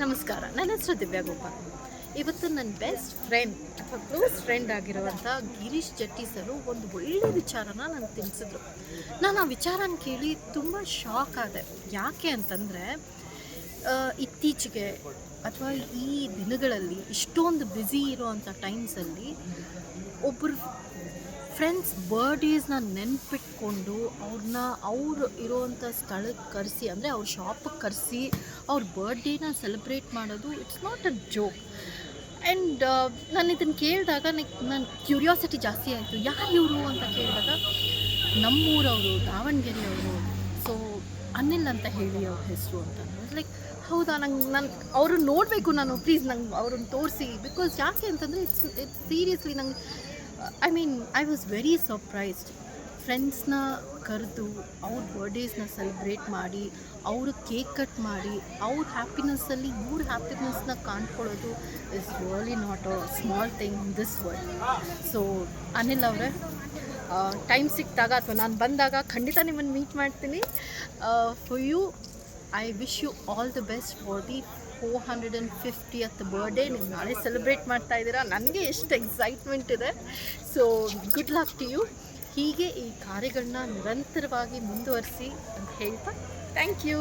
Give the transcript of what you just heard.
ನಮಸ್ಕಾರ, ನನ್ನ ಹೆಸರು ದಿವ್ಯಾ ಗೋಪಾಲ್. ಇವತ್ತು ನನ್ನ ಬೆಸ್ಟ್ ಫ್ರೆಂಡ್ ಅಥವಾ ಕ್ಲೋಸ್ ಫ್ರೆಂಡ್ ಆಗಿರುವಂಥ ಗಿರೀಶ್ ಜಟ್ಟಿ ಸರು ಒಂದು ಒಳ್ಳೆಯ ವಿಚಾರನ ನನಗೆ ತಿಳಿಸಿದ್ರು. ನಾನು ಆ ವಿಚಾರನ ಕೇಳಿ ತುಂಬ ಶಾಕ್ ಆದೆ. ಯಾಕೆ ಅಂತಂದರೆ ಇತ್ತೀಚೆಗೆ ಅಥವಾ ಈ ದಿನಗಳಲ್ಲಿ ಇಷ್ಟೊಂದು ಬ್ಯುಸಿ ಇರೋವಂಥ ಟೈಮ್ಸಲ್ಲಿ ಒಬ್ಬರು ಫ್ರೆಂಡ್ಸ್ ಬರ್ಡೇಸ್ನ ನೆನ್ಪಿಟ್ಕೊಂಡು ಅವ್ರು ಇರೋವಂಥ ಸ್ಥಳಕ್ಕೆ ಕರೆಸಿ, ಅಂದರೆ ಅವ್ರ ಶಾಪಿಗೆ ಕರೆಸಿ ಅವ್ರ ಬರ್ಡೇನ ಸೆಲೆಬ್ರೇಟ್ ಮಾಡೋದು it's not a joke. And ನಾನು ಇದನ್ನು ಕೇಳಿದಾಗ ನನ್ನ ಕ್ಯೂರಿಯಾಸಿಟಿ ಜಾಸ್ತಿ ಆಯಿತು. ಯಾರು ಇವರು ಅಂತ ಕೇಳಿದಾಗ ನಮ್ಮೂರವರು, ದಾವಣಗೆರೆಯವರು. ಸೊ ಅನಿಲ್ ಅಂತ ಹೇಳಿ ಅವ್ರ ಹೆಸರು ಅಂತ. ಲೈಕ್ ಹೌದಾ, ನಾನು ಅವ್ರನ್ನ ನೋಡಬೇಕು, ನಾನು ಪ್ಲೀಸ್ ನಂಗೆ ಅವ್ರನ್ನ ತೋರಿಸಿ. ಬಿಕಾಸ್ ಯಾಕೆ ಅಂತಂದರೆ ಇಟ್ಸ್ ಸೀರಿಯಸ್ಲಿ ನಂಗೆ ಐ ವಾಸ್ ವೆರಿ ಸರ್ಪ್ರೈಸ್ಡ್. ಫ್ರೆಂಡ್ಸ್ನ ಕರೆದು ಅವ್ರ ಬರ್ಡೇಸ್ನ ಸೆಲೆಬ್ರೇಟ್ ಮಾಡಿ, ಅವರು ಕೇಕ್ ಕಟ್ ಮಾಡಿ, ಅವ್ರ ಹ್ಯಾಪಿನೆಸ್ಸಲ್ಲಿ ಇವ್ರ ಹ್ಯಾಪಿನೆಸ್ನ ಕಾಣ್ಕೊಳ್ಳೋದು is really not a small thing in this world. So Anil ಅವರೇ, ಟೈಮ್ ಸಿಕ್ಕಿದಾಗ ಅಥವಾ ನಾನು ಬಂದಾಗ ಖಂಡಿತ ನಿಮ್ಮನ್ನು ಮೀಟ್ ಮಾಡ್ತೀನಿ. For you I wish you all the best for the 450th birthday. ನೀವು ನಾಳೆ ಸೆಲೆಬ್ರೇಟ್ ಮಾಡ್ತಾ ಇದ್ದೀರಾ. ನನಗೆ ಎಷ್ಟು ಎಕ್ಸೈಟ್ಮೆಂಟ್ ಇದೆ. So good luck to you. ಹೀಗೆ ಈ ಕಾರ್ಯಗಳನ್ನ ನಿರಂತರವಾಗಿ ಮುಂದುವರಿಸಿ ಅಂತ ಹೇಳ್ತಾ ಥ್ಯಾಂಕ್ ಯು.